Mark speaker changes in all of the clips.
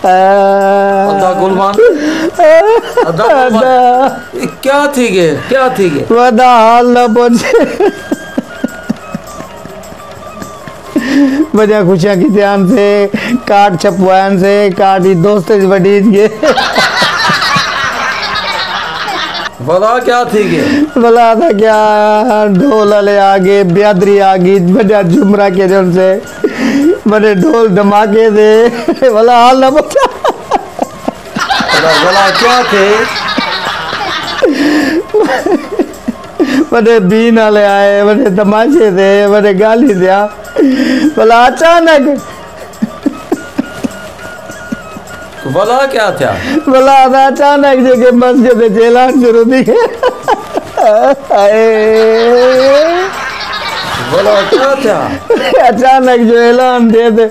Speaker 1: अदा गुलमान क्या थी गे
Speaker 2: वदा हाल न पहुंचे बजा खुशियां की ध्यान से कार्ड छपवान से कार्ड ही दोस्त बड़ी गे
Speaker 1: भला क्या थी गे
Speaker 2: भला था क्या ढोल वाले आगे ब्यादरी आ गई बजा झुमरा के जन से बड़े ढोल धमाके दे भला हाल न पहुंचा
Speaker 1: भला क्या थे
Speaker 2: बड़े बीन वाले आए बड़े तमाशे थे बड़े गाली दिया भला अचानक
Speaker 1: भला क्या था
Speaker 2: भला अचानक जगह मस्जिद ऐलान शुरू थी
Speaker 1: भला क्या था
Speaker 2: अचानक जो ऐलान दे दे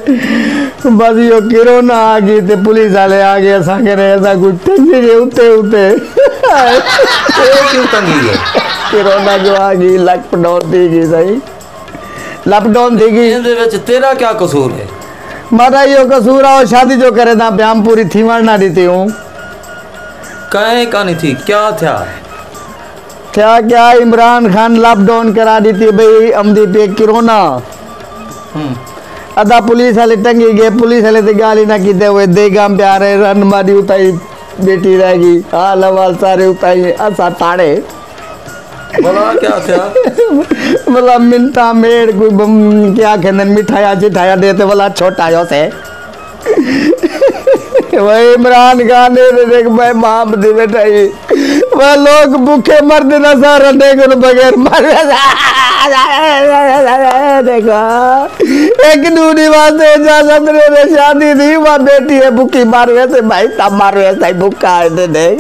Speaker 2: बस यो कोरोना आ गई थे पुलिस वाले आ गए असा करे ऐसा कुछ टंगी गए उते उते
Speaker 1: क्यों टंगी है
Speaker 2: कोरोना जो आ गई लॉकडाउन थी गई सही लॉकडाउन थी गई
Speaker 1: तेरा क्या कसूर है
Speaker 2: मारा यो कसूर आओ शादी जो करे ना ब्याम पूरी थी मारना देती हूँ
Speaker 1: कहीं कहानी थी क्या था
Speaker 2: क्या इमरान खान लॉकडाउन करा दी थी भाई अमदी पे कोरोना अदा पुलिस वाले टंगी गए पुलिस वाले तो गाली ना की हुए देगा प्यारे रन मारी उताई बेटी रहेगी हाल हवाल सारे उताई असा ताड़े
Speaker 1: भला क्या था
Speaker 2: भला मिनटा मेड़ कोई क्या कहते मिठाया चिठाया देते भला छोटा जो से वही इमरान खान देख भाई माँ दी बेटाई वह लोग भूखे मर्द न सारा देखो बगैर मर देखा एक दूरी वास्ते इजाजत रे शादी थी वह बेटी है भूखी मार वैसे भाई तब मार वैसा ही भूखा है देख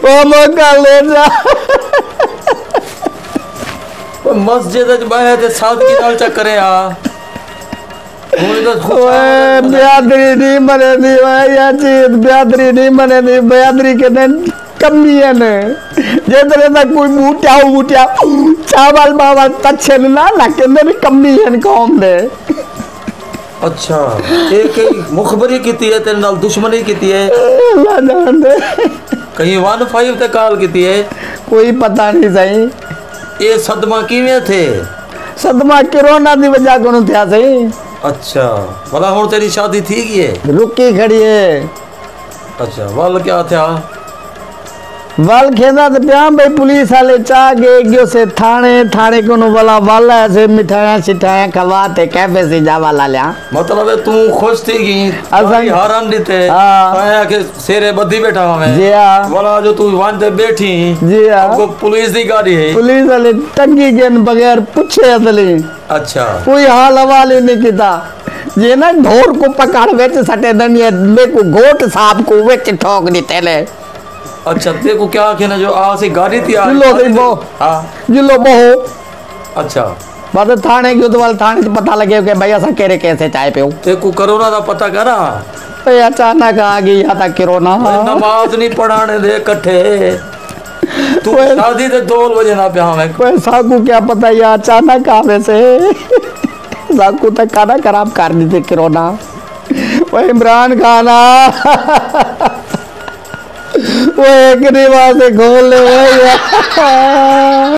Speaker 2: वो मौका ले जा
Speaker 1: मस्जिद बाहर ते सादगी नाल चक्करे आ
Speaker 2: ब्यादरी नहीं मने नहीं या चीज ब्यादरी नहीं मने नहीं ब्यादरी के दिन कमी है ने जेतरे तक कोई बूटिया चावल बावल तच्छे ना के दिन कमी है कौम दे
Speaker 1: अच्छा एक मुखबरी कीती है तेरे नाल दुश्मनी कीती है
Speaker 2: अल्लाह जान दे
Speaker 1: कहीं 15 ते कॉल कीती है
Speaker 2: कोई पता नहीं सही
Speaker 1: ये सदमा किवें थे
Speaker 2: सदमा कोरोना दी वजह कोन थया सही
Speaker 1: अच्छा भला हुन तेरी शादी थी गई है
Speaker 2: रुकी खड़ी है
Speaker 1: अच्छा वाल क्या था
Speaker 2: वाल खेदा तो प्याम भाई पुलिस वाले चाह गए गयो से थाने कोनो वाला वाला ऐसे मिठाइयां सिठाइयां खवा ते कैफे से जा वाला लिया
Speaker 1: मतलब तू खुश थी गई
Speaker 2: असन
Speaker 1: हरान दीते आया के सेरे बद्दी बैठा हमें
Speaker 2: जी हां
Speaker 1: वाला जो तू वहां बैठी
Speaker 2: जी हां
Speaker 1: को पुलिस दी गाड़ी है
Speaker 2: पुलिस वाले टंगी गन बगैर पूछे असली अच्छा कोई हाल हवाले नहीं कीता ये ना ढोर को पकड़ वेच सटे दनिया मे को गोट सांप को वेच ठोक दी तेले
Speaker 1: अच्छा तेरे को क्या कहना जो आ से गाड़ी थी आ
Speaker 2: जिलो दे बो हां जिलो बो
Speaker 1: अच्छा
Speaker 2: बाद थाने की उदवाल थाने से पता लगे कि भैया सा केरे कैसे चाय पे
Speaker 1: तेरे को कोरोना दा पता करा
Speaker 2: ए अचानक आ गई या था कोरोना
Speaker 1: नमाज नहीं पढ़ाने दे इकट्ठे तू शादी ते 2 बजे ना पे हमें
Speaker 2: कोई साकू क्या पता या अचानक आवे से साकू तक खाना खराब कर दी थी कोरोना वो इमरान खान वो एक निवास खोल ले